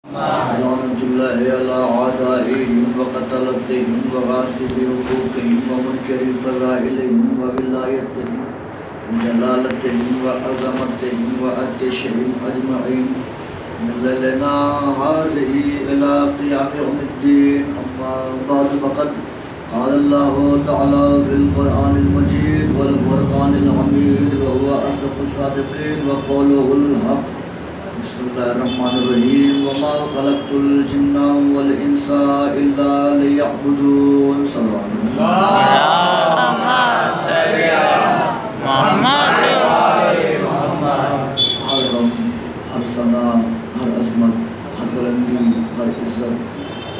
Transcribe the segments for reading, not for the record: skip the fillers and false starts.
لعنة الله على أعدائهم وقتلتهم وغاصب حقوقهم ومنكر فضائلهم وولايتهم وجلالتهم وعظمتهم وعطشهم أجمعين من ليلنا هذه إلى قيام يوم الدين. أما بعد فقد قال الله تعالى في القرآن المجيد والفرقان الحميد وهو أصدق الصادقين وقوله الحق. بسم الله الرحمن الرحيم. وما خلقت الجن والإنس إلا ليعبدون. صلى الله عليه وسلم. ہر غم، ہر ثنا، ہر عظمت، ہر بلندی، ہر عزت،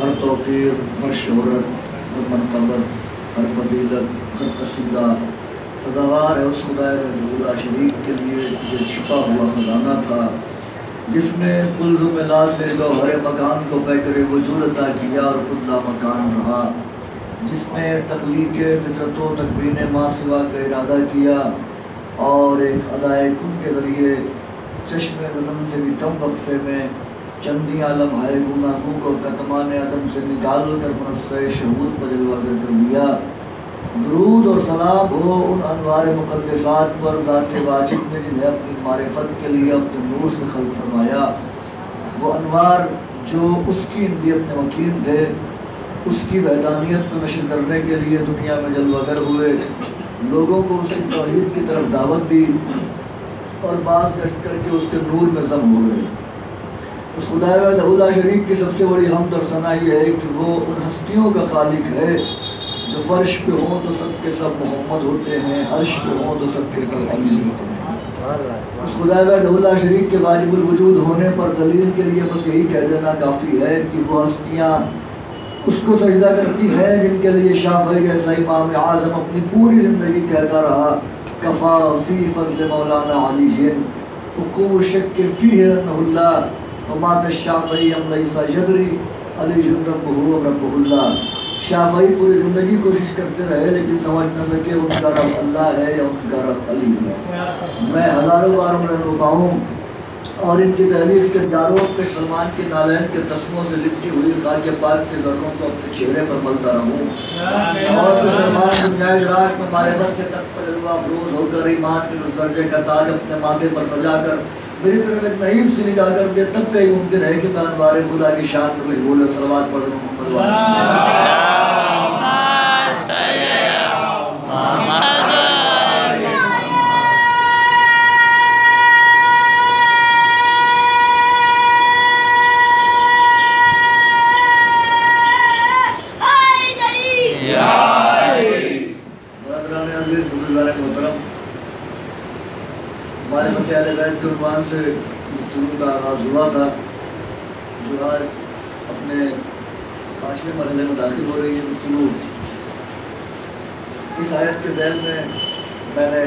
ہر توقیر، ہر شہرت، ہر منقبت، ہر فضیلت، ہر قصیدہ سزاوار ہے اس خدا وحدہ شریک کے لیے جو چھپا ہوا خزانہ تھا، جس نے کل ملا سے گوہر مکان کو پیکر وجود عطا کیا اور خود لا مکان رہا، جس نے تخلیق فطرت و تکوین ما سوا کا ارادہ کیا اور ایک ادائے کن کے ذریعے چشم قدم سے بھی کم وقفے میں چندی عالم ہائے گناہوں کو کتمان عدم سے نکال کر منصع شہود پر جلوہ کر دیا۔ درود اور سلام ہو ان انوار مقدسات پر ذات واجب نے جنہیں اپنی معرفت کے لیے اپنے نور سے خلق فرمایا۔ وہ انوار جو اس کی انبیاء اپنے وکیل تھے، اس کی وحدانیت کو نشر کرنے کے لیے دنیا میں جلوہ گر ہوئے، لوگوں کو اس کی توحید کی طرف دعوت دی اور بعض گشت کر کے اس کے نور میں ضم ہوئے۔ اس خدا وحدہ شریک کی سب سے بڑی حمد اور ثنا یہ ہے کہ وہ ان ہستیوں کا خالق ہے جو فرش پہ ہوں تو سب کے سب محمد ہوتے ہیں، عرش پہ ہوں تو سب کے سب علی ہوتے ہیں۔ اس خدا وحدہ شریک کے واجب الوجود ہونے پر دلیل کے لیے بس یہی کہہ دینا کافی ہے کہ وہ ہستیاں اس کو سجدہ کرتی ہیں جن کے لیے شافعی جیسا امام اعظم اپنی پوری زندگی کہتا رہا کفا فی فضل مولانا علی حقوق شک فیہ انہ اللہ ومات الشافعی ام لیسا یدری علی جن ربہ ربہ اللہ۔ شافعی پوری زندگی کوشش کرتے رہے لیکن سمجھ نہ سکے ان کا رب اللہ ہے یا ان کا رب علی ہے۔ میں ہزاروں بار عمر پاؤں اور ان کی تحریر کے جاروں کے سلمان کے نالین کے تسموں سے لپٹی ہوئی خاک پاک کے ذروں کو اپنے چہرے پر ملتا رہوں اور سلمان دنیائے راک میں معرفت کے تخت پر جلوہ افروز ہو کر ایمان کے 10 درجے کا تاج اپنے ماتھے پر سجا کر میری طرف ایک نعیم سے نگاہ کر دے، تب کہیں ممکن ہے کہ میں انوار خدا کی شان پر کچھ بولے۔ صلوات پڑھ دوں ہمارے فتح اہل بیت کے عنوان سے گفتگو کا آغاز ہوا تھا جو آج اپنے 5ویں مرحلے میں داخل ہو رہی ہے گفتگو۔ اس آیت کے ذیل میں نے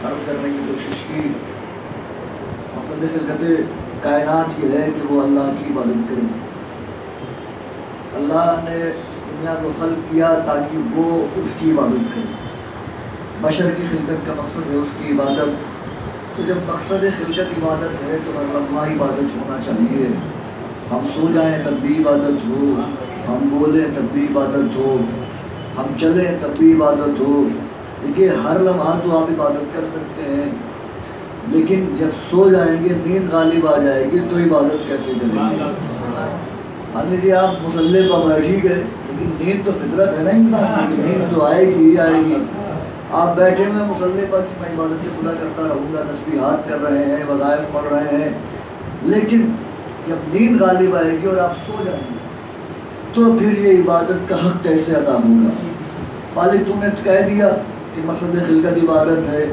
عرض کرنے کی کوشش کی مقصد خلقت کائنات یہ ہے کہ وہ اللہ کی عبادت کریں۔ اللہ نے دنیا کو خلق کیا تاکہ وہ اس کی عبادت کریں۔ بشر کی خلقت کا مقصد ہے اس کی عبادت، تو جب مقصد خلقت عبادت ہے تو ہر لمحہ عبادت ہونا چاہیے۔ ہم سو جائیں تب بھی عبادت ہو، ہم بولیں تب بھی عبادت ہو، ہم چلیں تب بھی عبادت ہو۔ دیکھیے ہر لمحہ تو آپ عبادت کر سکتے ہیں لیکن جب سو جائیں گے، نیند غالب آ جائے گی تو عبادت کیسے کریں گے؟ ہاں جی، آپ مصلی پر بیٹھ ہی گئے لیکن نیند تو فطرت ہے نا انسان کی، نیند تو آئے گی ہی آئے گی۔ آپ بیٹھے ہوئے مصلی پر کہ میں عبادت خدا کرتا رہوں گا، تسبیحات کر رہے ہیں، وظائف پڑھ رہے ہیں، لیکن جب نیند غالب آئے گی اور آپ سو جائیں گے تو پھر یہ عبادت کا حق کیسے ادا ہوگا؟ مالک تم نے کہہ دیا کہ مقصد خلقت عبادت ہے،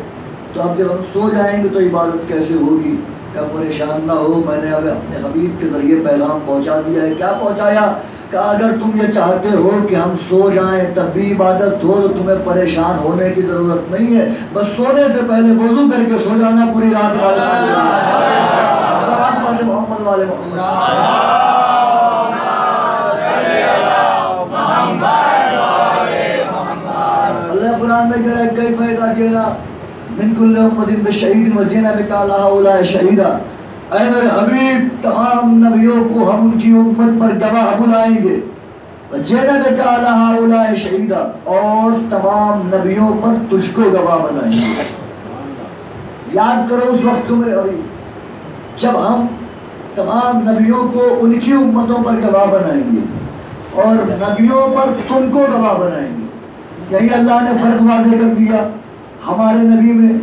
تو اب جب ہم سو جائیں گے تو عبادت کیسے ہوگی؟ کیا پریشان نہ ہو، میں نے اب اپنے حبیب کے ذریعے پیغام پہنچا دیا ہے۔ کیا پہنچایا؟ کہ اگر تم یہ چاہتے ہو کہ ہم سو جائیں تب بھی عبادت ہو تو تمہیں پریشان ہونے کی ضرورت نہیں ہے، بس سونے سے پہلے وضو کر کے سو جانا، پوری رات عبادت محمد والے محمد۔ اللہ قرآن میں کہہ رہا ہے کیف اذا جئنا من کل امۃ بشہید وجئنا بک علی ہؤلاء شہیدا۔ اے میرے حبیب تمام نبیوں کو ہم ان کی امت پر گواہ بلائیں گے، وَجَعَلْنَاكَ عَلَىٰ هَٰؤُلَاءِ شَهِيدًا، اور تمام نبیوں پر تجھ کو گواہ بنائیں گے۔ یاد کرو اس وقت کو میرے حبیب جب ہم تمام نبیوں کو ان کی امتوں پر گواہ بنائیں گے اور نبیوں پر تم کو گواہ بنائیں گے۔ یہی اللہ نے فرق واضح کر دیا ہمارے نبی میں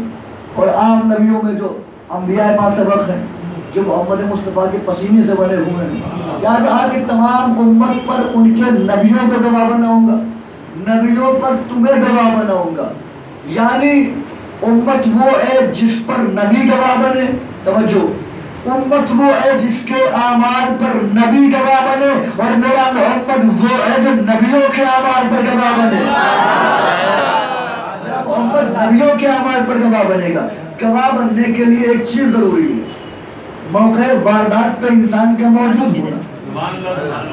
اور عام نبیوں میں جو انبیاء ما سبق ہیں، جو محمد مصطفیٰ کے پسینے سے بنے ہوئے ہیں۔ کیا کہا کہ تمام امت پر ان کے نبیوں کو گواہ بناؤں گا، نبیوں پر تمہیں گواہ بناؤں گا، یعنی امت وہ ہے جس پر نبی گواہ بنے، توجہ، امت وہ ہے جس کے اعمال پر نبی گواہ بنے، اور میرا محمد وہ ہے جو نبیوں کے اعمال پر گواہ بنے۔ میرا محمد نبیوں کے اعمال پر گواہ بنے گا۔ گواہ بننے کے لیے ایک چیز ضروری ہے، موقع واردات پہ انسان کا موجود ہونا۔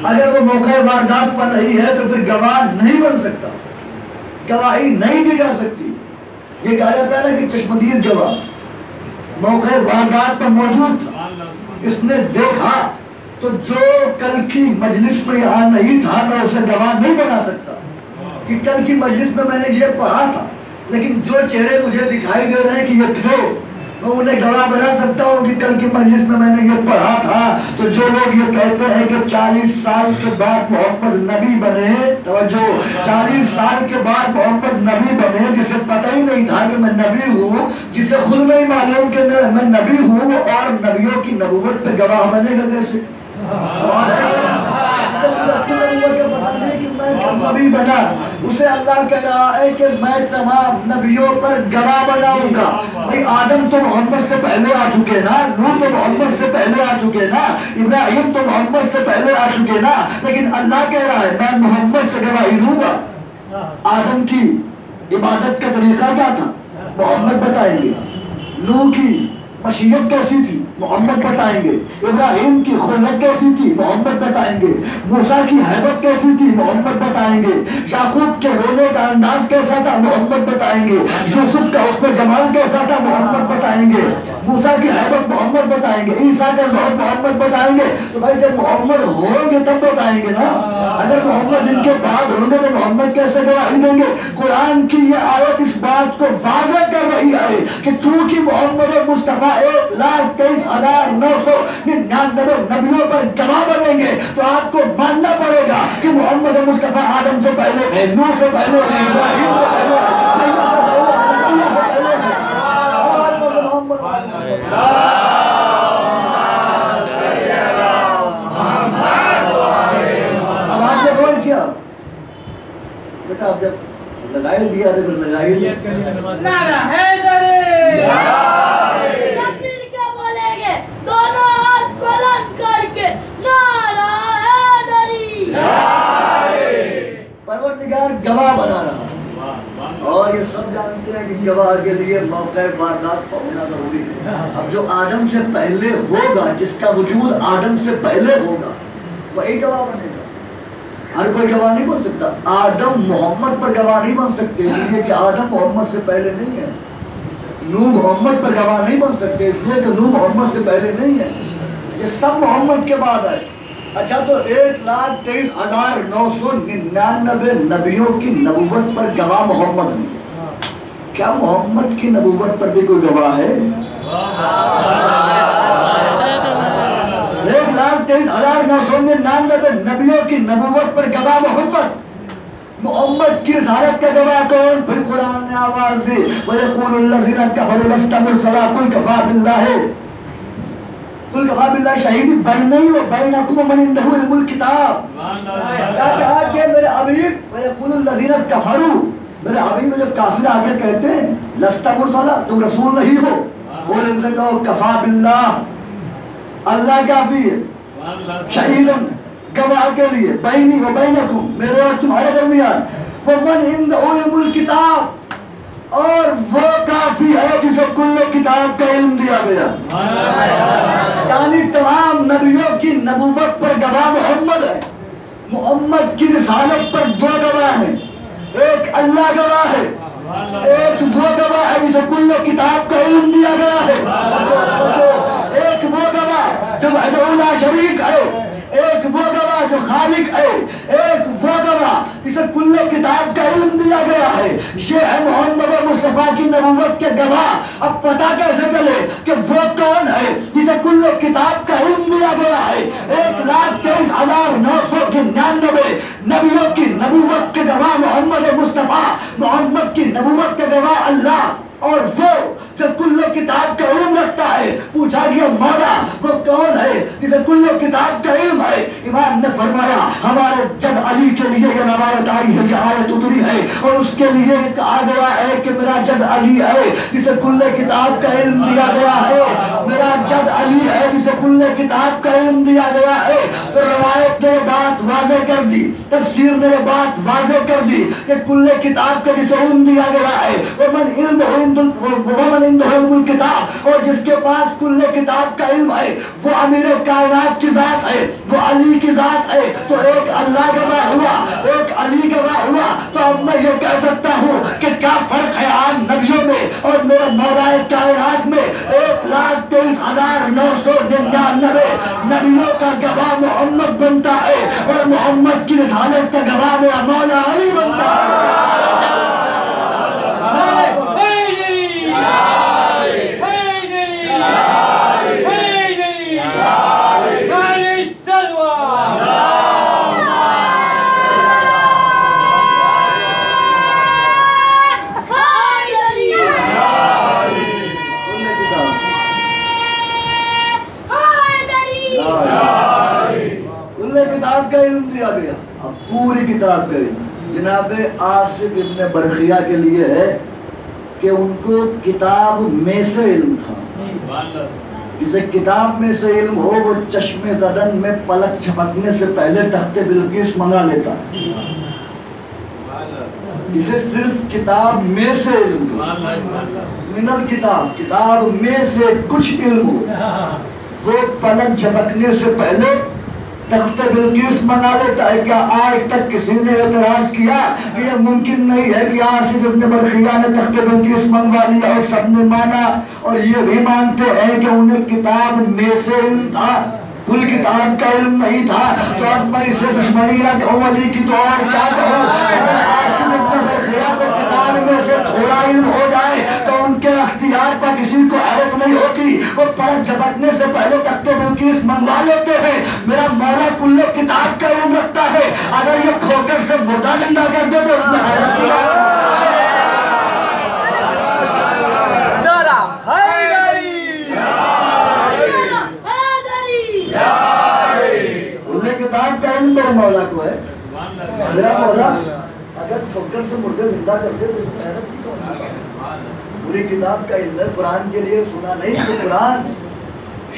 اگر وہ موقع واردات پر نہیں ہے تو پھر گواہ نہیں بن سکتا، گواہی نہیں دی جا سکتی۔ یہ کہا جاتا ہے نا کہ چشمدید گواہ موقع واردات پر موجود تھا، اس نے دیکھا، تو جو کل کی مجلس میں یہاں نہیں تھا میں اسے گواہ نہیں بنا سکتا کہ کل کی مجلس میں میں نے یہ پڑھا تھا، لیکن جو چہرے مجھے دکھائی دے رہے ہیں کہ یہ تھے، میں انہیں گواہ بنا سکتا ہوں کہ کل کی مجلس میں نے یہ پڑھا تھا۔ تو جو لوگ یہ کہتے ہیں کہ 40 سال کے بعد محمد نبی بنے، توجہ، 40 سال کے بعد محمد نبی بنے، جسے پتہ ہی نہیں تھا کہ میں نبی ہوں، جسے خود نہیں معلوم کہ میں نبی ہوں، اور نبیوں کی نبوت پہ گواہ بنے گا کیسے؟ نبی بنا، اسے اللہ کہہ رہا ہے کہ میں تمام نبیوں پر گواہ بناؤں گا۔ بھئی آدم تو محمد سے پہلے آ چکے نا، نوح تو محمد سے پہلے آ چکے نا، ابراہیم تو محمد سے پہلے آ چکے نا، لیکن اللہ کہہ رہا ہے میں محمد سے گواہی دوں گا۔ آدم کی عبادت کا طریقہ کیا تھا؟ محمد بتائیں گے۔ نوح کی مشیت کیسی تھی؟ محمد بتائیں گے۔ ابراہیم کی خلق کیسی تھی؟ محمد بتائیں گے۔ موسیٰ کی حیبت کیسی تھی؟ محمد بتائیں گے۔ یعقوب کے رونے کا انداز کیسا تھا؟ محمد بتائیں گے۔ یوسف کا حسن جمال کیسا تھا؟ محمد بتائیں گے۔ موسیٰ کی حیبت محمد بتائیں گے۔ عیسیٰ کا ظہور محمد بتائیں گے۔ تو بھائی جب محمد ہوں گے تب بتائیں گے نا، اگر محمد ان کے بعد ہوں گے تو محمد کیسے گواہی دیں گے؟ قرآن کی یہ آیت اس بات کو واضح کر رہی ہے کہ چونکہ محمد مصطفیٰ 1,23,999 نبیوں پر گواہ بنیں گے تو آپ کو ماننا پڑے گا کہ محمد مصطفیٰ آدم سے پہلے ہے، نوح سے پہلے ہے، ابراہیم سے پہلے ہے، اب آپ نے غور کیا بیٹا، آپ جب لگائی دیا تو لگائی دیا نعرہ حیدری، سب مل کے بولیں گے دونوں ہاتھ بلند کر کے نعرہ حیدری۔ پروردگار گواہ بنا رہا ہے، اور یہ سب جانتے ہیں کہ گواہ کے لیے موقع واردات پر ہونا ضروری ہے۔ اب جو آدم سے پہلے ہوگا، جس کا وجود آدم سے پہلے ہوگا، وہی گواہ بنے گا۔ ہر کوئی گواہ نہیں بن سکتا۔ آدم محمد پر گواہ نہیں بن سکتے، اس لیے کہ آدم محمد سے پہلے نہیں ہے۔ نوح محمد پر گواہ نہیں بن سکتے، اس لیے کہ نوح محمد سے پہلے نہیں ہے۔ یہ سب محمد کے بعد ہے۔ اچھا، تو 1,23,999 نبیوں کی نبوت پر گواہ محمد ہے، کیا محمد کی نبوت پر بھی کوئی گواہ ہے؟ 1,23,999 نبیوں کی نبوت پر گواہ محمد۔ محمد کی رسالت کا گواہ کون؟ پھر قرآن نے آواز دی، وَيَقُولُ الَّذِينَ كَفَرُوا لَسْتَ مُرْسَلًا قُلْ كَفَىٰ بِاللَّهِ شَهِيدًا بَيْنِي وَبَيْنَكُمْ وَمَنْ عِندَهُ عِلْمُ الْكِتَابِ۔ کیا کہا کہ میرے حبیب وَيَقُولُ الَّذِينَ كَفَرُوا، میرے حبیب میں جو کافر آ کے کہتے ہیں لَسْتَ مُرْسَلًا، تم رسول نہیں ہو، اور ان سے کہو کَفَىٰ بِاللَّهِ، اللہ کافی ہے، شہیداً گواہ کے لیے، بینی و بینکم، میرے اور تمہارے درمیان، وَمَنْ عِندَهُ عِلْمُ الْكِتَابِ، اور وہ کافی ہے جسے کل کتاب کا علم دیا گیا۔ یعنی تمام نبیوں کی نبوت پر گواہ محمد ہے۔ محمد کی رسالت پر دو گواہ ہیں، ایک اللہ گواہ ہے، ایک وہ گواہ ہے جسے کل کتاب کا علم دیا گیا ہے۔ ایک وہ گواہ جو وحدہ لا شریک ہے، ایک وہ گواہ جو خالق ہے، ایک وہ گواہ جسے کل کتاب کا علم دیا گیا ہے، یہ ہے محمد مصطفیٰ کی نبوت کے گواہ۔ اب پتہ کیسے چلے کہ وہ کون ہے جسے کل کتاب کا علم دیا گیا ہے؟ 1,23,999 نبیوں کی نبوت کے گواہ محمد مصطفیٰ، محمد کی نبوت کے گواہ اللہ، اور وہ جو کل کتاب کا علم رکھتا ہے۔ پوچھا گیا مولا وہ کون ہے جسے کل کتاب کا علم ہے؟ امام نے فرمایا ہمارے جد علی کے لیے یہ روایت آئی ہے، یہ آیت اتری ہے، اور اس کے لیے کہا گیا ہے کہ میرا جد علی ہے جسے کل کتاب کا علم دیا گیا ہے، میرا جد علی ہے جسے کل کتاب کا علم دیا گیا ہے۔ تو روایت نے یہ بات واضح کر دی، تفسیر نے یہ بات واضح کر دی کہ کل کتاب کا جسے علم دیا گیا ہے ومن علم ومن عنده علم الکتاب، اور جس کے پاس کل کتاب کا علم ہے وہ امیر کائنات کی ذات ہے، وہ علی کی ذات ہے۔ تو ایک اللہ گواہ ہوا، ایک علی گواہ ہوا، تو اب میں یہ کہہ سکتا ہوں کہ کیا فرق ہے عام نبیوں میں اور میرے مولا کائنات میں؟ 1,23,999 نبیوں کا گواہ محمد بنتا ہے، اور محمد کی رسالت کا گواہ میرا مولا علی بنتا ہے۔ کتاب کا علم دیا گیا، اب پوری کتاب کا علم جناب آصف ابن برخیہ کے لیے ہے کہ ان کو کتاب میں سے علم تھا۔ جسے کتاب میں سے علم ہو وہ چشم زدن میں پلک جھپکنے سے پہلے تخت بلقیس منگا لیتا ہے۔ جسے صرف کتاب میں سے علم ہو، من الکتاب، کتاب میں سے کچھ علم ہو، وہ پلک جھپکنے سے پہلے تخت بلقیس منگا لیتا ہے۔ کیا آج تک کسی نے اعتراض کیا کہ یہ ممکن نہیں ہے کہ آصف ابن برخیہ نے تخت بلقیس منگوا لیا اور سب نے مانا اور یہ بھی مانتے ہیں کہ انہیں کتاب میں سے علم تھا، کل کتاب کا علم نہیں تھا؟ تو اب میں اسے دشمنی نہ کہوں علی کی تو اور کیا کہوں؟ اگر آصف ابن برخیہ کو کتاب میں سے تھوڑا علم ہو جائے تو ان کے اختیار پر کسی کو حیرت نہیں ہوتی، وہ پلک جھپکنے سے پہلے تخت بلقیس منگوا لیتے ہیں۔ میرا مولا کل کتاب کا علم رکھتا ہے، اگر یہ کھوکر سے مردہ زندہ کر دے تو اس میں حیرت نہیں ہوتی۔ کتاب کا علم میرے مولا کو ہے، میرا مولا اگر ٹھوکر سے مردے زندہ کر دے تو اس میں حیرت کی کون سی بات؟ پوری کتاب کا علم ہے۔ قرآن کے لیے سنا نہیں کہ قرآن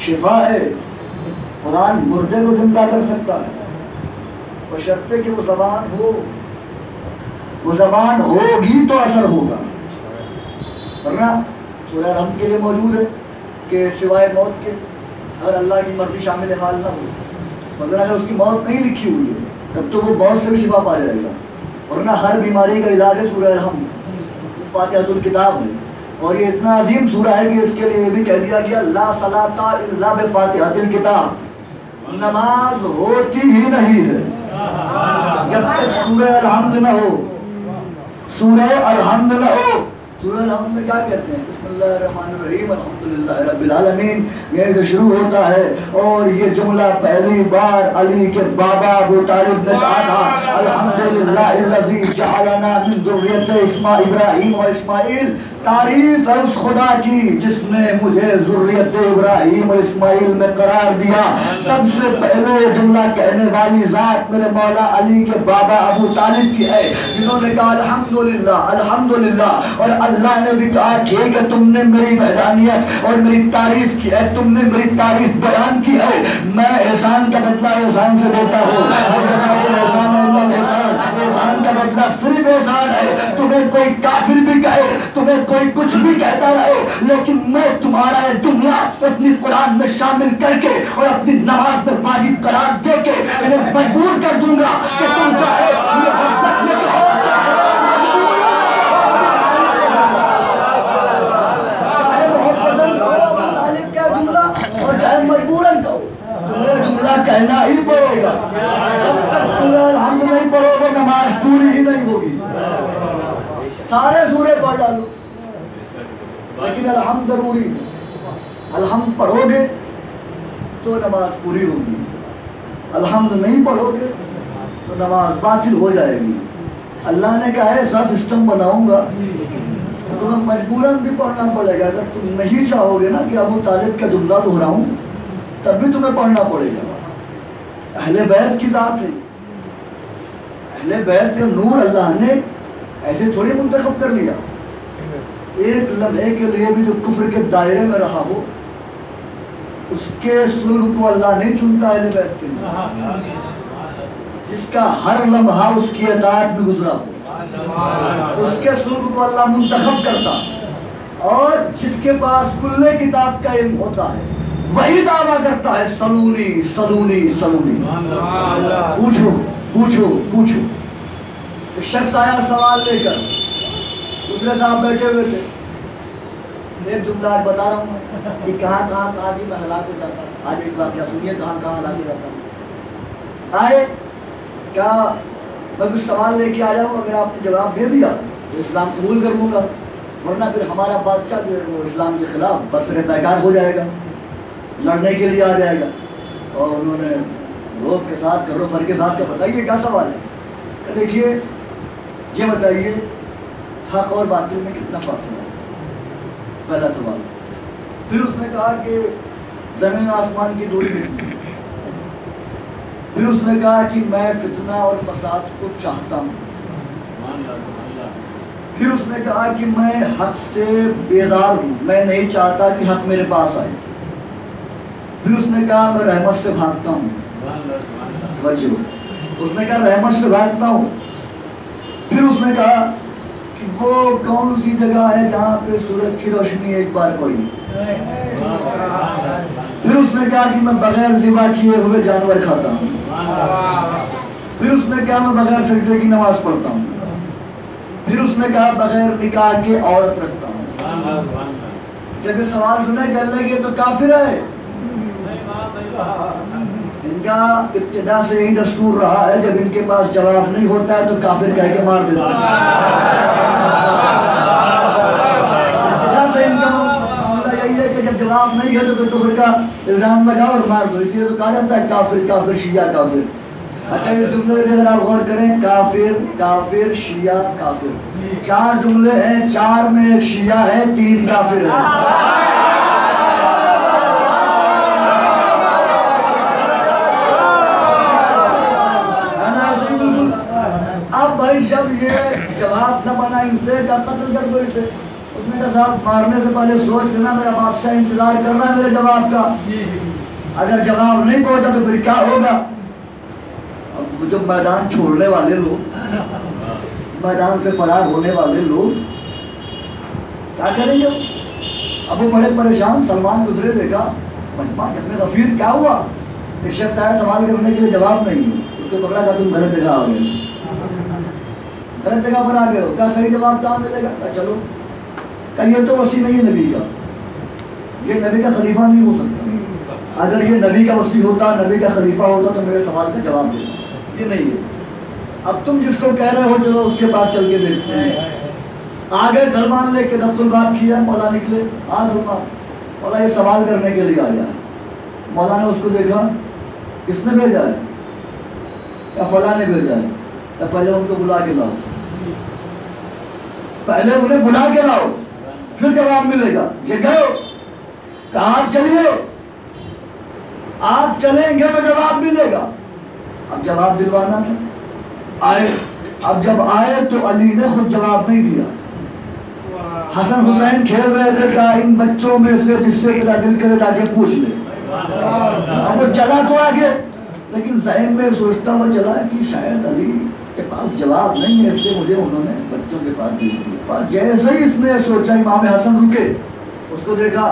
شفا ہے، قرآن مردے کو زندہ کر سکتا ہے، بشرطے کہ وہ زبان ہو، وہ زبان ہوگی تو اثر ہوگا، ورنہ سورہ رحم کے لیے موجود ہے کہ سوائے موت کے اگر اللہ کی مرضی شامل حال نہ ہو، مگر اگر اس کی موت نہیں لکھی ہوئی ہے تب تو وہ موت سے بھی شفا پا جائے گا، ورنہ ہر بیماری کا علاج ہے سورہ رحم، فاتحۃ الکتاب ہے۔ اور یہ اتنا عظیم سورہ ہے کہ اس کے لیے یہ بھی کہہ دیا گیا لا صلاۃ الا بفاتحۃ الکتاب، نماز ہوتی ہی نہیں ہے جب تک سورہ الحمد نہ ہو، سورہ الحمد نہ ہو۔ سورہ الحمد میں کیا کہتے ہیں؟ بسم اللہ الرحمن الرحیم الحمدللہ رب العالمین، یہ جو شروع ہوتا ہے، اور یہ جملہ پہلی بار علی کے بابا ابو طالب نے کہا تھا، الحمدللہ الذی جعلنا من ذریۃ ابراہیم و اسماعیل، تعریف ہے اس خدا کی جس نے مجھے ذریت ابراہیم اور اسماعیل میں قرار دیا۔ سب سے پہلے یہ جملہ کہنے والی ذات میرے مولا علی کے بابا ابو طالب کی ہے، جنہوں نے کہا الحمدللہ الحمدللہ، اور اللہ نے بھی کہا ٹھیک ہے تم نے میری وحدانیت اور میری تعریف کی ہے، تم نے میری تعریف بیان کی ہے، میں احسان کا بدلہ احسان سے دیتا ہوں، ہر جگہ احسان احسان کا بدلہ صرف احسان ہے۔ تمہیں کوئی کافر بھی کہے، تمہیں کوئی کچھ بھی کہتا رہے، لیکن میں تمہارا یہ جملہ اپنی قرآن میں شامل کر کے اور اپنی نماز میں واجب قرار دے کے انہیں مجبور کر دوں گا کہ تم چاہے محبت میں کہو، چاہے محبتاً کہو ابو طالب کا جملہ اور چاہے مجبوراً کہو، ہوئے گا. جب تک سورہ الحمد نہیں پڑھو گے نماز پوری ہی نہیں ہوگی. سارے سورے پڑھ ڈالو لیکن الحمد ضروری ہے. الحمد پڑھو گے تو نماز پوری ہوگی. الحمد نہیں پڑھو گے تو نماز باطل ہو جائے گی. اللہ نے کہا ایسا سسٹم بناؤں گا تو تمہیں مجبوراً بھی پڑھنا پڑے گا. اگر تم نہیں چاہو گے نا کہ ابو طالب کا جملہ دہراؤں تب بھی تمہیں پڑھنا پڑے گا. اہل بیت کی ذات ہے. اہل بیت کا نور اللہ نے ایسے تھوڑی منتخب کر لیا. ایک لمحے کے لیے بھی جو کفر کے دائرے میں رہا ہو اس کے صلب کو اللہ نہیں چنتا. اہل بیت کے جس کا ہر لمحہ اس کی اطاعت میں گزرا ہو اس کے صلب کو اللہ منتخب کرتا. اور جس کے پاس کل کتاب کا علم ہوتا ہے وہی دعویٰ کرتا ہے سلونی سلونی سلونی. پوچھو پوچھو پوچھو. ایک شخص آیا سوال لے کر. دوسرے صاحب بیٹھے ہوئے تھے. ایک جملہ آج بتا رہا ہوں کہ کہاں کہاں بھی میں ہلاک ہو جاتا ہوں. آج ایک واقعہ سنیے کہاں ہلاک ہو جاتا ہوں. آئے کیا میں کچھ سوال لے کے آیا ہوں, اگر آپ نے جواب دے دیا تو اسلام قبول کر لوں گا, ورنہ پھر ہمارا بادشاہ جو ہے وہ اسلام کے خلاف برسر پیکار ہو جائے گا, لڑنے کے لیے آ جائے گا. اور انہوں نے روب کے ساتھ کرو فر کے ساتھ کا بتائیے کیا سوال ہے. کہ دیکھیے یہ بتائیے حق اور باطل میں کتنا فاصلہ ہے, پہلا سوال. پھر اس نے کہا کہ زمین آسمان کی دوری کتنی. پھر اس نے کہا کہ میں فتنہ اور فساد کو چاہتا ہوں. پھر اس نے کہا کہ میں حق سے بیزار ہوں, میں نہیں چاہتا کہ حق میرے پاس آئے. پھر اس نے کہا میں رحمت سے بھاگتا ہوں. توجہ, اس نے کہا رحمت سے بھاگتا ہوں. پھر اس نے کہا کہ وہ کون سی جگہ ہے جہاں پہ سورج کی روشنی ایک بار پڑی. پھر اس نے کہا کہ میں بغیر ذبح کیے ہوئے جانور کھاتا ہوں. پھر اس نے کہا میں بغیر سجدے کی نماز پڑھتا ہوں. پھر اس نے کہا بغیر نکاح کے عورت رکھتا ہوں. جب یہ سوال سنے کہنے لگے تو کافر ہے. ان کا ابتدا سے یہی دستور رہا ہے جب ان کے پاس جواب نہیں ہوتا ہے تو کافر کہہ کے مار دیتے ہیں. ابتدا سے ان کا معاملہ یہی ہے کہ جب جواب نہیں ہے تو پھر کفر کا الزام لگاؤ اور مار دو. اس لیے تو کہا جاتا ہے کافر کافر شیعہ کافر. اچھا اس جملے پہ اگر آپ غور کریں کافر کافر شیعہ کافر, 4 جملے ہیں, 4 میں ایک شیعہ ہے 3 کافر ہے. اب بھائی جب یہ جواب نہ بنا ان سے کیا قتل کر دو اسے. اس نے کہا صاحب مارنے سے پہلے سوچ لینا میرا بادشاہ انتظار کر رہا ہے میرے جواب کا. اگر جواب نہیں پہنچا تو پھر کیا ہوگا. اب جو میدان چھوڑنے والے لوگ, میدان سے فرار ہونے والے لوگ کیا کریں گے. اب وہ بڑے پریشان. سلمان گزرے دیکھا مجمع جب میں غفیر کیا ہوا. ایک شخص آیا سوال کرنے کے لیے جواب نہیں ہے. اس کو پکڑا کہ تم غلط جگہ آ گئے, غلط جگہ پر آ گئے ہو. کیا صحیح جواب کہاں ملے گا. کہا چلو. کہا یہ تو وصی نہیں ہے نبی کا, یہ نبی کا خلیفہ نہیں ہو سکتا. اگر یہ نبی کا وصی ہوتا نبی کا خلیفہ ہوتا تو میرے سوال کا جواب دیتا. یہ نہیں ہے. اب تم جس کو کہہ رہے ہو چلو اس کے پاس چل کے دیکھتے ہیں. آگے سلمان لے کے دفتر بات کیا. مولا نکلے. ہاں سلمان. مولا یہ سوال کرنے کے لیے آیا ہے. مولا نے اس کو دیکھا. کس نے بھیجا ہے. یا فلاں نے بھیجا ہے. یا پہلے ان کو بلا کے لاؤ, پہلے انہیں بلا کے لاؤ پھر جواب ملے گا. یہ گئے کہا آپ چلیے, آپ چلیں گے تو جواب ملے گا. اب جواب دلوانا تھا. آئے. اب جب آئے تو علی نے خود جواب نہیں دیا. حسن حسین کھیل رہے تھے. کہا ان بچوں میں سے جس سے تیرا دل کرے جا کے پوچھ لے. اب وہ چلا تو آگے لیکن ذہن میں سوچتا ہوا چلا کہ شاید علی کے پاس جواب نہیں ہے, اس لیے مجھے انہوں نے بچوں کے پاس دے دیا. اور جیسے ہی اس نے سوچا امام حسن رکے, اس کو دیکھا.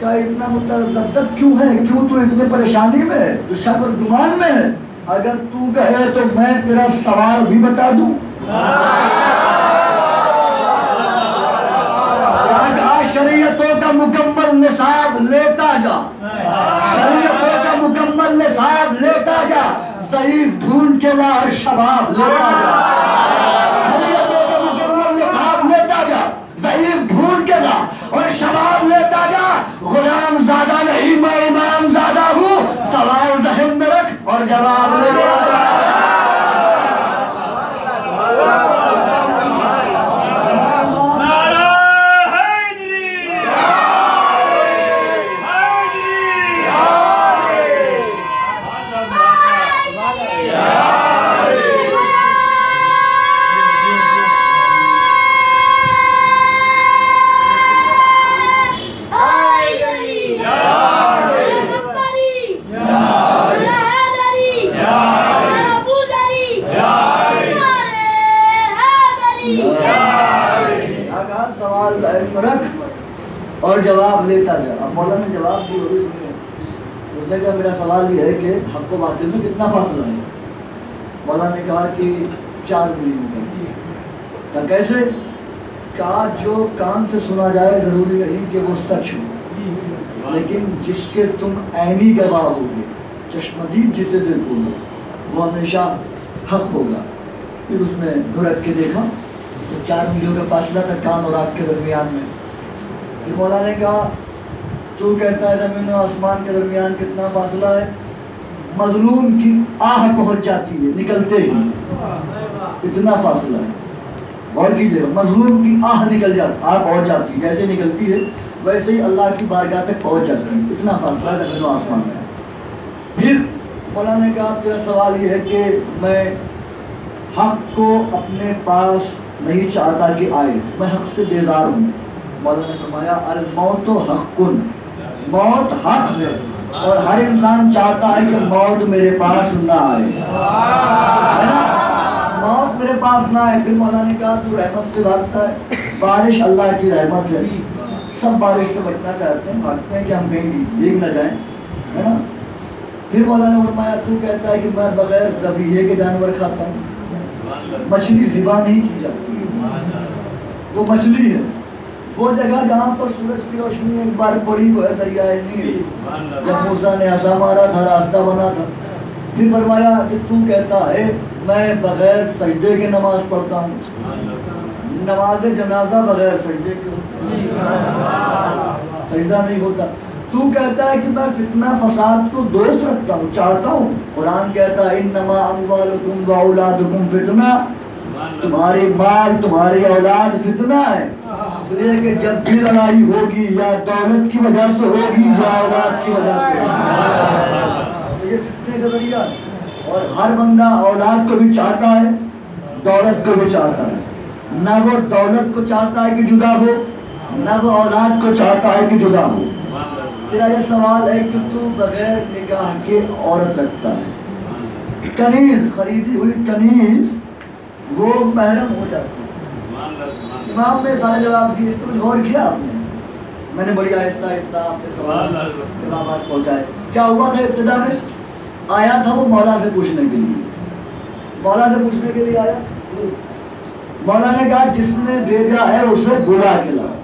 کہا اتنا متذبذب کیوں ہے, کیوں تو اتنے پریشانی میں ہے, تو شک اور گمان میں ہے. اگر تو کہے تو میں تیرا سوال بھی بتا دوں. شریعتوں کا مکمل نصاب لیتا جا, شریعتوں کا مکمل نصاب لیتا جا. کے لا اور شباب لیتا جا، خلیتوں کے مکمل نصاب لیتا جا، ضعیف ڈھونڈ کے لا اور شباب لیتا جا، غلام زادہ نہیں میں امام زادہ ہوں، سوال ذہن میں رکھ اور جواب لیتا جا۔ سوال ذہن میں رکھ اور جواب لیتا جا۔ اب مولانا نے جواب دی ہوگی سنیے، اس نے کہا میرا سوال یہ ہے کہ حق و باطل میں کتنا فاصلہ ہے؟ مولانا نے کہا کہ 4 ملی میٹر۔ کہا کیسے؟ کہا جو کان سے سنا جائے ضروری نہیں کہ وہ سچ ہو، لیکن جس کے تم عینی گواہ ہوگے، چشمدید جسے دیکھو گے، وہ ہمیشہ حق ہوگا۔ پھر اس نے گھرک کے دیکھا تو 4 میلوں کا فاصلہ تھا کان اور آنکھ کے درمیان میں۔ پھر مولانا نے کہا تو کہتا ہے زمین و آسمان کے درمیان کتنا فاصلہ ہے؟ مظلوم کی آہ پہنچ جاتی ہے نکلتے ہی، اتنا فاصلہ ہے۔ غور کیجیے، مظلوم کی آہ نکل جاتی، آہ پہنچ جاتی ہے، جیسے نکلتی ہے ویسے ہی اللہ کی بارگاہ تک پہنچ جاتی ہے، اتنا فاصلہ ہے زمین و آسمان کا۔ پھر مولانا نے کہا تیرا سوال یہ ہے کہ میں حق کو اپنے پاس نہیں چاہتا کہ آئے، میں حق سے بیزار ہوں۔ مولانا نے فرمایا الموت حق، موت حق ہے اور ہر انسان چاہتا ہے کہ موت میرے پاس نہ آئے، موت میرے پاس نہ آئے۔ پھر مولانا نے کہا تو رحمت سے بھاگتا ہے، بارش اللہ کی رحمت ہے، سب بارش سے بچنا چاہتے ہیں، بھاگتے ہیں کہ ہم کہیں بھیگ نہ جائیں، ہے نا۔ پھر مولانا نے فرمایا تو کہتا ہے کہ میں بغیر ذبیحے کے جانور کھاتا ہوں، مچھلی ذبح نہیں کی جاتی، وہ مچھلی ہے۔ وہ جگہ جہاں پر سورج کی روشنی ایک بار پڑی وہ ہے دریائے نیل، جب موسیٰ نے عصا مارا تھا راستہ بنا تھا۔ پھر فرمایا کہ تو کہتا ہے میں بغیر سجدے کے نماز پڑھتا ہوں، نماز جنازہ بغیر سجدے کے سجدہ نہیں ہوتا۔ تو کہتا ہے کہ میں فتنہ فساد کو دوست رکھتا ہوں، چاہتا ہوں۔ قرآن کہتا ہے انما اموالکم و اولادکم فتنہ، تمہاری مال تمہاری اولاد فتنہ ہے، اس لیے کہ جب بھی لڑائی ہوگی یا دولت کی وجہ سے ہوگی یا اولاد کی وجہ سے ہوگی، یہ فتنے کا ذریعہ ہے۔ اور ہر بندہ اولاد کو بھی چاہتا ہے، دولت کو بھی چاہتا ہے، نہ وہ دولت کو چاہتا ہے کہ جدا ہو، نہ وہ اولاد کو چاہتا ہے کہ جدا ہو۔ تیرا یہ سوال ہے کہ تو بغیر نکاح کے عورت رکھتا ہے، کنیز خریدی ہوئی کنیز وہ محرم ہو جاتی ہے۔ امام نے سارے جواب دیے، اس پر کچھ غور کیا آپ نے؟ میں نے بڑی آہستہ آہستہ آپ کے سوال جوابات پہنچائے۔ کیا ہوا تھا ابتدا میں؟ آیا تھا وہ مولا سے پوچھنے کے لیے، مولا سے پوچھنے کے لیے آیا۔ مولا نے کہا جس نے بھیجا ہے اسے بلا کے لاؤ۔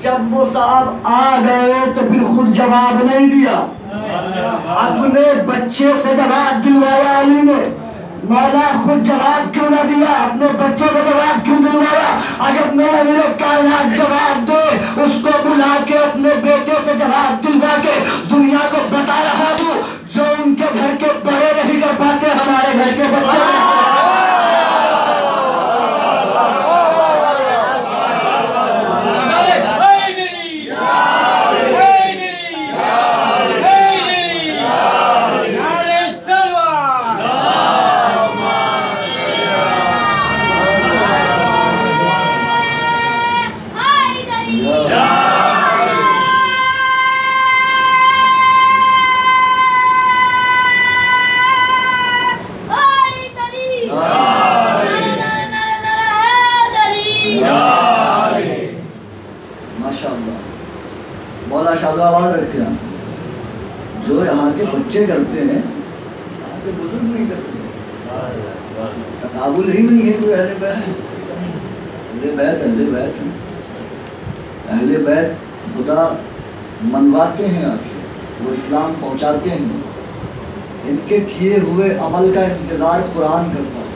جب وہ صاحب آ گئے تو پھر خود جواب نہیں دیا، اپنے بچے سے جواب دلوایا علی نے۔ مولا خود جواب کیوں نہ دیا، اپنے بچے کو جواب کیوں دلوایا؟ عجب میرا میرے کائنات جواب دے، اس کو بلا کے اپنے بیٹے سے جواب دلوا کے دنیا کو بتا رہا ہوں جو ان کے گھر کے بڑے نہیں کر پاتے ہمارے گھر کے بچے۔ مولا شاد آواز رکھے ہیں، جو یہاں کے بچے کرتے ہیں یہاں کے بزرگ نہیں کرتے، تقابل ہی نہیں ہے کوئی اہل بیت۔ اہل بیت اہل بیت ہیں، اہل بیت خدا منواتے ہیں آپ سے، وہ اسلام پہنچاتے ہیں، ان کے کیے ہوئے عمل کا انتظار قرآن کرتا ہے.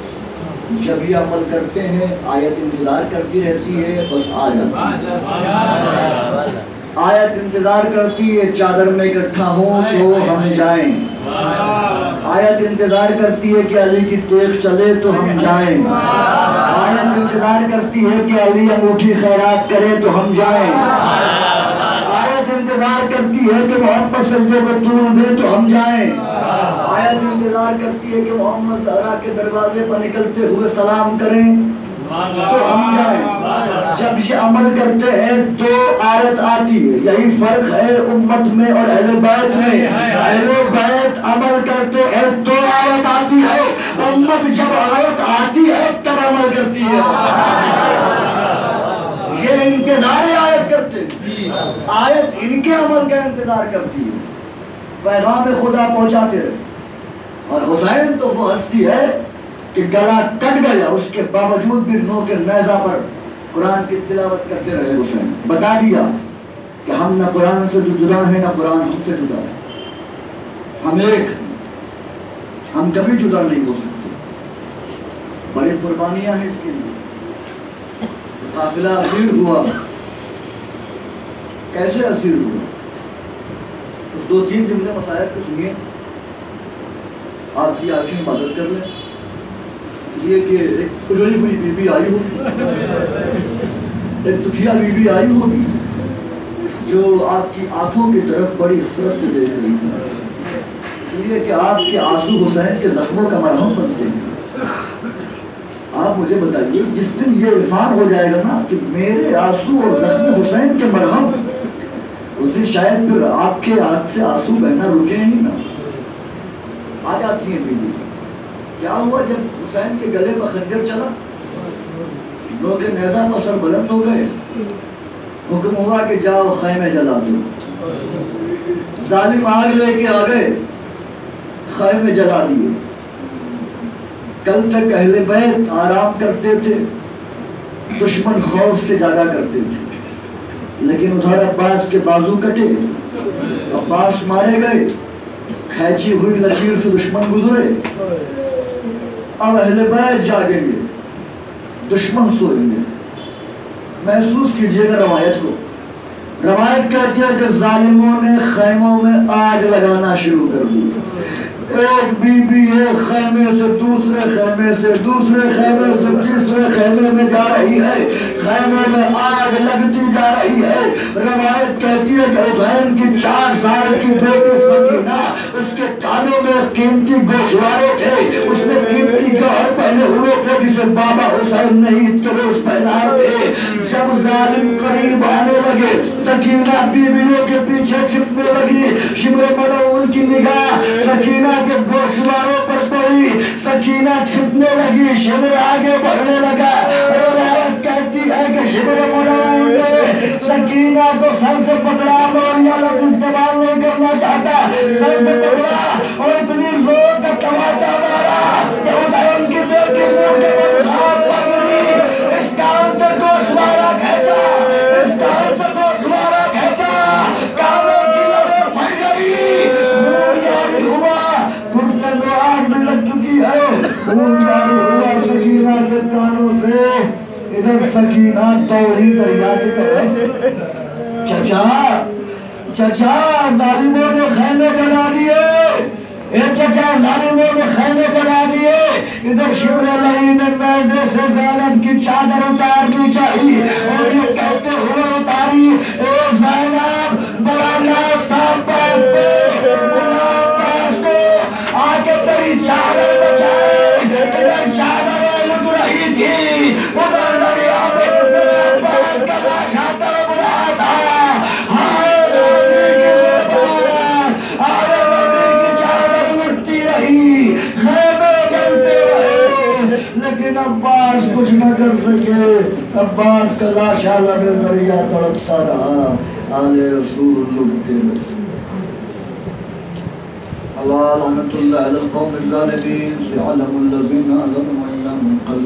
جب یہ عمل کرتے ہیں آیت انتظار کرتی رہتی ہے، بس آ جاتی ہے. آیت انتظار کرتی ہے چادر میں اکٹھا ہوں تو ہم جائیں. آیت انتظار کرتی ہے کہ علی کی تیغ چلے تو ہم جائیں. آیت انتظار کرتی ہے کہ علی انگوٹھی خیرات کرے تو ہم جائیں. آیت انتظار کرتی ہے کہ محمد سجدے کو طول دے تو ہم جائیں. آیت انتظار کرتی ہے کہ محمد زہرا کے دروازے پر نکلتے ہوئے سلام کریں تو ہم جائیں. جب یہ عمل کرتے ہیں تو آیت آتی ہے. یہی فرق ہے امت میں اور اہل بیت میں. اہل بیت عمل کرتے ہیں تو آیت آتی ہے، امت جب آیت آتی ہے تب عمل کرتی ہے. یہ انتظار آیت کرتے ہیں، آیت ان کے عمل کا انتظار کرتی ہے. پیغام خدا پہنچاتے رہے. اور حسین تو وہ ہستی ہے کہ گلا کٹ گیا، اس کے باوجود بھی نو کے نیزہ پر قرآن کی تلاوت کرتے رہے. حسین بتا دیا کہ ہم نہ قرآن سے جدا ہیں نہ قرآن ہم سے جدا ہے. ہم ایک، ہم کبھی جدا نہیں ہو سکتے. بڑی قربانیاں ہیں اس کے لیے. قافلہ اسیر ہوا. کیسے اسیر ہوا؟ دو تین جملے مسائل کو سنیے، آپ کی آنکھیں مدد کر لیں. اس لیے کہ ایک اجڑی ہوئی بی بی آئی ہوگی، ایک دکھیا بی بی آئی ہوگی جو آپ کی آنکھوں کی طرف بڑی حسرت سے دیکھ رہی ہے. اس لیے کہ آپ کے آنسو حسین کے زخموں کا مرہم بنتے ہیں. آپ مجھے بتائیے جس دن یہ عرفان ہو جائے گا نا کہ میرے آنسو اور زخم حسین کے مرہم، اس دن شاید پھر آپ کے آنکھ سے آنسو بہنا رکے ہی نا. آ جاتی ہیں بیوی. کیا ہوا جب حسین کے گلے پر خنجر چلا، لوگ نیزہ پر سر بلند ہو گئے. حکم ہوا کہ جاؤ خیمے جلا دو. ظالم آگ لے کے آ گئے، خیمے جلا دیے. کل تک اہل بیت آرام کرتے تھے، دشمن خوف سے جاگا کرتے تھے. لیکن ادھر عباس کے بازو کٹے، عباس مارے گئے، کھینچی ہوئی لکیر سے دشمن گزرے. اب اہل بیت جاگیں گے، دشمن سوئیں گے. محسوس کیجئے گا روایت کو. روایت کہتی ہے کہ ظالموں نے خیموں میں آگ لگانا شروع کر دی. ایک بی بی ایک خیمے سے دوسرے خیمے سے دوسرے خیمے سے تیسرے خیمے میں جا رہی ہے، خیمے میں آگ لگتی جا رہی ہے. روایت کہتی ہے کہ حسین کی 4 سال کی بیٹی سکینہ، اس کے کانوں میں قیمتی گوشوارے تھے، اس نے قیمتی گوہر پہنے ہوئے تھے جسے بابا حسین نے عید کے روز پہنائے تھے. جب ظالم قریب آنے لگے، سکینہ بیویوں کے پیچھے چھپنے لگی. شمر ملعون کی نگاہ سکینہ کے گوشواروں پر پڑی، سکینہ چھپنے لگی، شمر آگے بڑھنے لگا. روایت کہتی ہے کہ شمر ملعون نے سکینہ کو سر سے پکڑا، موریہ لفظ استعمال نہیں کرنا چاہتا، سر سے پکڑا اور اتنی زور کا تماچا مارا کہ حسین کی بیٹی منہ کے بل ہاتھ پکڑی. اس کان سے گوشوارا کھینچا، اس کان سے گوشوارا کھینچا، کانوں کی لبیں پھٹ گئی، خون جاری ہوا. کرتے میں آگ بھی لگ چکی ہے، خون جاری ہوا سکینہ کے کانوں سے. ادھر سکینہ دوڑی دریا کی طرف. چچا ظالموں نے خیمے جلا دیے، چچا ظالموں نے خیمے جلا دیے. ادھر شمر لعین نے نیزے سے زینب کی چادر اتارنی چاہیے اور یہ کہتے ہوئے اتاری، اے زینب بڑا ناز تھا عباس پہ، عباس کو آگے تیری چادر بچائے. ادھر چادر لٹ رہی تھی، ادھر دریا پہ میرے عباس کا لاشا تڑپ رہا تھا. ہائے غازی کی لباس، آئے نبی کی چادر لٹتی رہی، خیمے جلتے رہے، لیکن عباس کچھ نہ کر سکے. عباس کا لاشا لبے دریا تڑپتا رہا، آل رسول لٹتے رہے. اللہ لعنت اللہ علی القوم الظالمین، سيعلم الذين ظلموا انهم قد